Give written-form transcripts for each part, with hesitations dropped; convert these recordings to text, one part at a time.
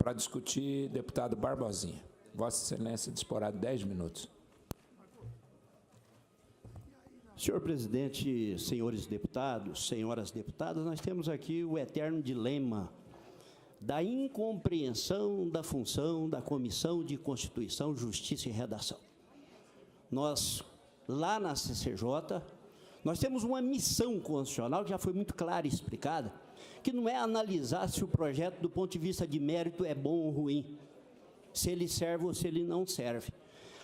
Para discutir, deputado Barbosinha. Vossa Excelência disporá de 10 minutos. Senhor presidente, senhores deputados, senhoras deputadas, nós temos aqui o eterno dilema da incompreensão da função da Comissão de Constituição, Justiça e Redação. Nós, lá na CCJ, nós temos uma missão constitucional que já foi muito clara e explicada, que não é analisar se o projeto, do ponto de vista de mérito, é bom ou ruim, se ele serve ou se ele não serve.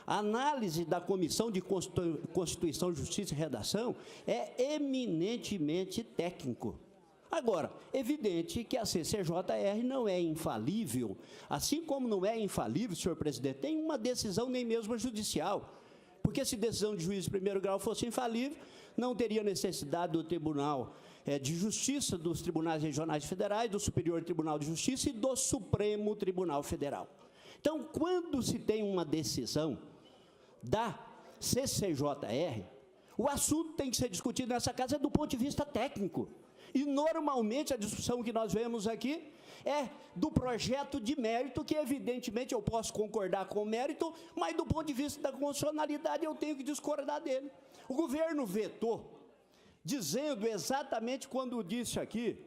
A análise da Comissão de Constituição, Justiça e Redação é eminentemente técnico. Agora, evidente que a CCJR não é infalível, assim como não é infalível, senhor presidente, tem uma decisão nem mesmo judicial, porque se decisão de juiz de primeiro grau fosse infalível, não teria necessidade do Tribunal de Justiça, dos Tribunais Regionais Federais, do Superior Tribunal de Justiça e do Supremo Tribunal Federal. Então, quando se tem uma decisão da CCJR, o assunto tem que ser discutido nessa casa do ponto de vista técnico. E, normalmente, a discussão que nós vemos aqui é do projeto de mérito, que, evidentemente, eu posso concordar com o mérito, mas, do ponto de vista da constitucionalidade, eu tenho que discordar dele. O governo vetou, dizendo exatamente quando disse aqui,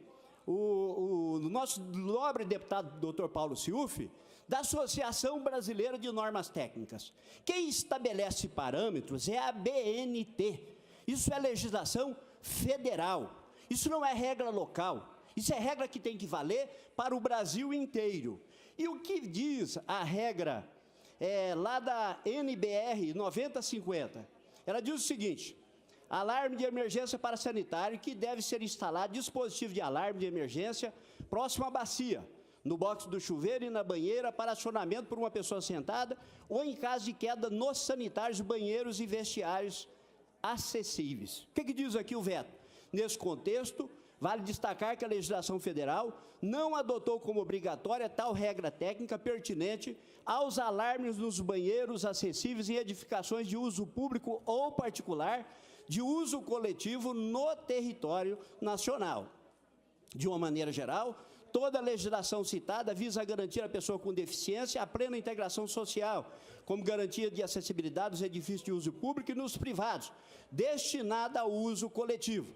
o nosso nobre deputado, doutor Paulo Schiuf, da Associação Brasileira de Normas Técnicas. Quem estabelece parâmetros é a ABNT. Isso é legislação federal. Isso não é regra local. Isso é regra que tem que valer para o Brasil inteiro. E o que diz a regra lá da NBR 9050? Ela diz o seguinte: alarme de emergência para sanitário, que deve ser instalado dispositivo de alarme de emergência próximo à bacia, no box do chuveiro e na banheira, para acionamento por uma pessoa sentada, ou em caso de queda nos sanitários, banheiros e vestiários acessíveis. O que diz aqui o veto? Nesse contexto, vale destacar que a legislação federal não adotou como obrigatória tal regra técnica pertinente aos alarmes nos banheiros acessíveis em edificações de uso público ou particular, de uso coletivo no território nacional. De uma maneira geral, toda a legislação citada visa garantir à pessoa com deficiência a plena integração social, como garantia de acessibilidade dos edifícios de uso público e nos privados, destinada ao uso coletivo.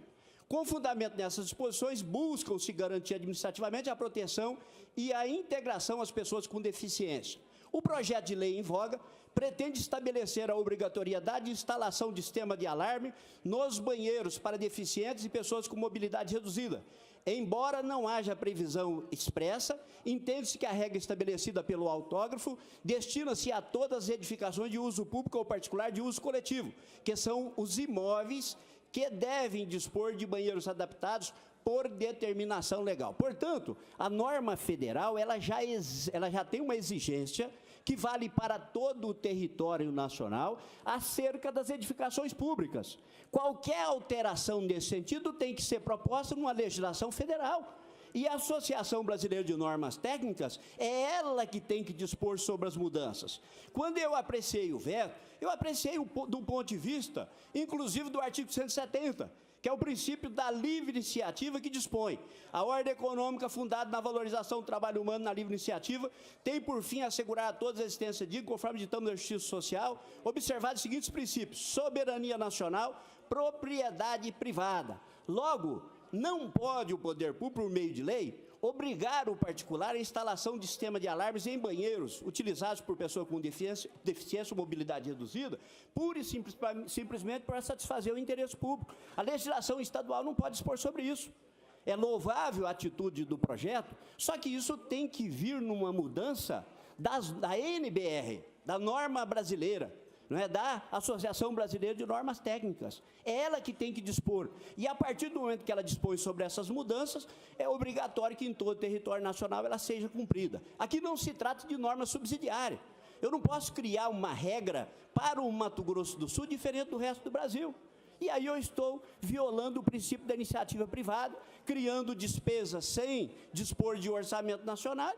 Com fundamento nessas disposições, buscam-se garantir administrativamente a proteção e a integração às pessoas com deficiência. O projeto de lei em voga pretende estabelecer a obrigatoriedade de instalação de sistema de alarme nos banheiros para deficientes e pessoas com mobilidade reduzida. Embora não haja previsão expressa, entende-se que a regra estabelecida pelo autógrafo destina-se a todas as edificações de uso público ou particular de uso coletivo, que são os imóveis que devem dispor de banheiros adaptados por determinação legal. Portanto, a norma federal ela já tem uma exigência que vale para todo o território nacional acerca das edificações públicas. Qualquer alteração nesse sentido tem que ser proposta numa legislação federal. E a Associação Brasileira de Normas Técnicas é ela que tem que dispor sobre as mudanças. Quando eu apreciei o veto, eu apreciei do ponto de vista, inclusive, do artigo 170, que é o princípio da livre iniciativa, que dispõe: a ordem econômica fundada na valorização do trabalho humano na livre iniciativa tem por fim assegurar a todos a existência digna, conforme ditamos da justiça social, observados os seguintes princípios: soberania nacional, propriedade privada. Logo, não pode o poder público, por meio de lei, obrigar o particular a instalação de sistema de alarmes em banheiros utilizados por pessoa com deficiência ou mobilidade reduzida, pura e simplesmente para satisfazer o interesse público. A legislação estadual não pode dispor sobre isso. É louvável a atitude do projeto, só que isso tem que vir numa mudança da NBR, da norma brasileira, não é, da Associação Brasileira de Normas Técnicas. É ela que tem que dispor. E, a partir do momento que ela dispõe sobre essas mudanças, é obrigatório que em todo o território nacional ela seja cumprida. Aqui não se trata de norma subsidiária. Eu não posso criar uma regra para o Mato Grosso do Sul diferente do resto do Brasil. E aí eu estou violando o princípio da iniciativa privada, criando despesas sem dispor de orçamento nacional,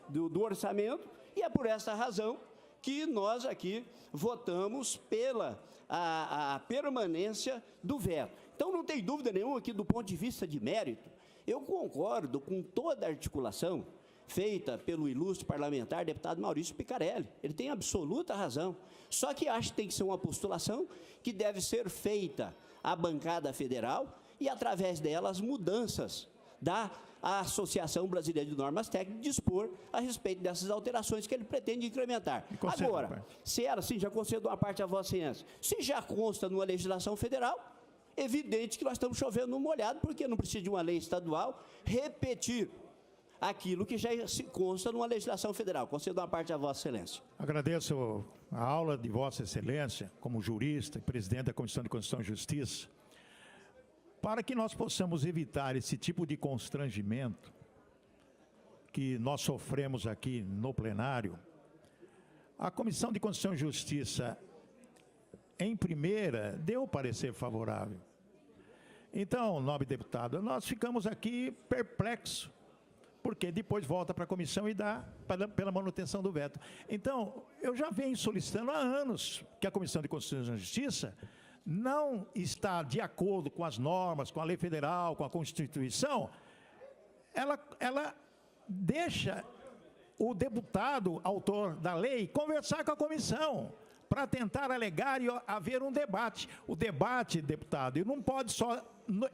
do orçamento, e é por essa razão que nós aqui votamos pela a permanência do veto. Então, não tem dúvida nenhuma que, do ponto de vista de mérito, eu concordo com toda a articulação feita pelo ilustre parlamentar, deputado Maurício Picarelli. Ele tem absoluta razão. Só que acho que tem que ser uma postulação que deve ser feita à bancada federal e, através dela, as mudanças da Associação Brasileira de Normas Técnicas dispor a respeito dessas alterações que ele pretende incrementar. Agora, se ela, sim, já concedo uma parte a Vossa Excelência, se já consta numa legislação federal, evidente que nós estamos chovendo no molhado, porque não precisa de uma lei estadual repetir aquilo que já se consta numa legislação federal. Concedo uma parte a Vossa Excelência. Agradeço a aula de Vossa Excelência, como jurista e presidente da Comissão de Constituição e Justiça, para que nós possamos evitar esse tipo de constrangimento que nós sofremos aqui no plenário. A Comissão de Constituição e Justiça, em primeira, deu parecer favorável. Então, nobre deputado, nós ficamos aqui perplexos, porque depois volta para a comissão e dá pela manutenção do veto. Então, eu já venho solicitando há anos que a Comissão de Constituição e Justiça não está de acordo com as normas, com a lei federal, com a Constituição, ela deixa o deputado, autor da lei, conversar com a comissão, para tentar alegar e haver um debate. O debate, deputado, não pode só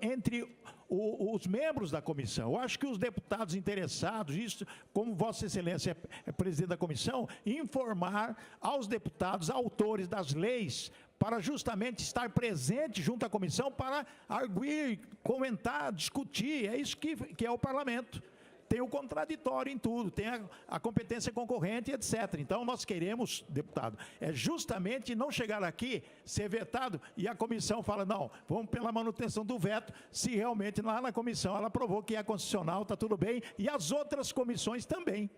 entre os membros da comissão. Eu acho que os deputados interessados, isso, como Vossa Excelência é presidente da comissão, informar aos deputados, autores das leis, para justamente estar presente junto à comissão para arguir, comentar, discutir. É isso que é o parlamento. Tem o contraditório em tudo, tem a competência concorrente, etc. Então, nós queremos, deputado, justamente não chegar aqui, ser vetado, e a comissão fala, não, vamos pela manutenção do veto, se realmente lá na comissão ela provou que é constitucional, está tudo bem, e as outras comissões também.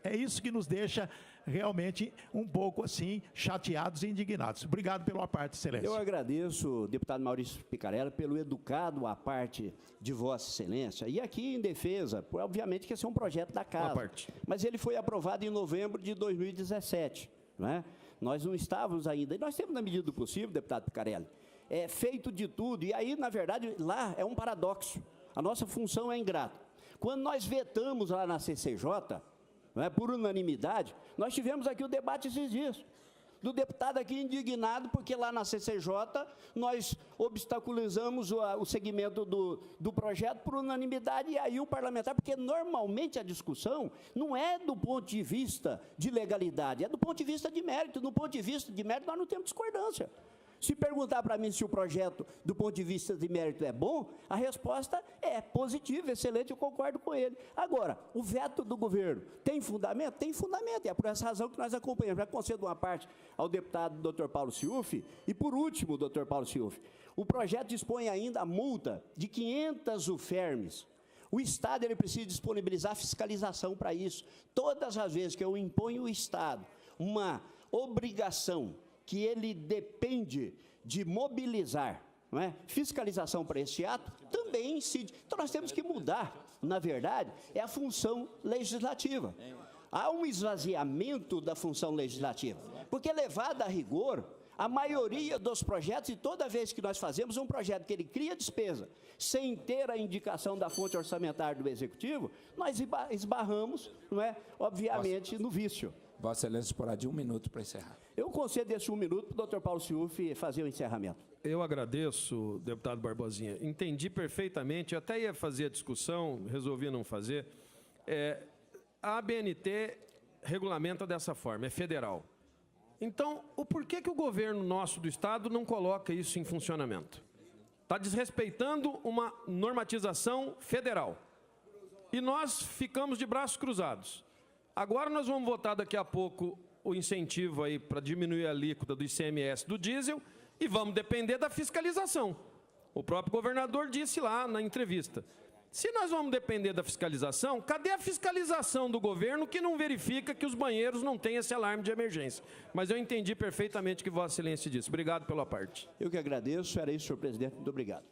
É isso que nos deixa realmente um pouco assim, chateados e indignados. Obrigado pela parte, Excelência. Eu agradeço, deputado Maurício Picarelli, pelo educado à parte de Vossa Excelência. E aqui em defesa, obviamente que esse é um projeto da casa, mas ele foi aprovado em novembro de 2017. Não é? Nós não estávamos ainda, e nós temos, na medida do possível, deputado Picarelli, feito de tudo, e aí, na verdade, lá é um paradoxo. A nossa função é ingrata. Quando nós vetamos lá na CCJ, não é, por unanimidade, nós tivemos aqui o debate esses dias, do deputado aqui indignado, porque lá na CCJ nós obstaculizamos o segmento do projeto por unanimidade, e aí o parlamentar, porque normalmente a discussão não é do ponto de vista de legalidade, é do ponto de vista de mérito. Do ponto de vista de mérito nós não temos discordância. Se perguntar para mim se o projeto, do ponto de vista de mérito, é bom, a resposta é positiva, excelente, eu concordo com ele. Agora, o veto do governo tem fundamento? Tem fundamento, e é por essa razão que nós acompanhamos. Já concedo uma parte ao deputado Dr. Paulo Schiuf, e por último, Dr. Paulo Schiuf, o projeto dispõe ainda a multa de 500 UFERMs. O Estado ele precisa disponibilizar fiscalização para isso. Todas as vezes que eu imponho ao Estado uma obrigação que ele depende de mobilizar, não é, fiscalização para esse ato, também incide. Então, nós temos que mudar, na verdade, é a função legislativa. Há um esvaziamento da função legislativa, porque, levada a rigor, a maioria dos projetos, e toda vez que nós fazemos um projeto que ele cria despesa, sem ter a indicação da fonte orçamentária do Executivo, nós esbarramos, não é, obviamente, no vício. Vossa Excelência disporá de 1 minuto para encerrar. Eu concedo esse 1 minuto para o Dr. Paulo Schiuf fazer o encerramento. Eu agradeço, deputado Barbosinha. Entendi perfeitamente, eu até ia fazer a discussão, resolvi não fazer. A ABNT regulamenta dessa forma, é federal. Então, o porquê que o governo nosso do Estado não coloca isso em funcionamento? Está desrespeitando uma normatização federal. E nós ficamos de braços cruzados. Agora nós vamos votar daqui a pouco o incentivo aí para diminuir a alíquota do ICMS do diesel e vamos depender da fiscalização. O próprio governador disse lá na entrevista. Se nós vamos depender da fiscalização, cadê a fiscalização do governo que não verifica que os banheiros não têm esse alarme de emergência? Mas eu entendi perfeitamente o que Vossa Excelência disse. Obrigado pela parte. Eu que agradeço. Era isso, senhor presidente. Muito obrigado.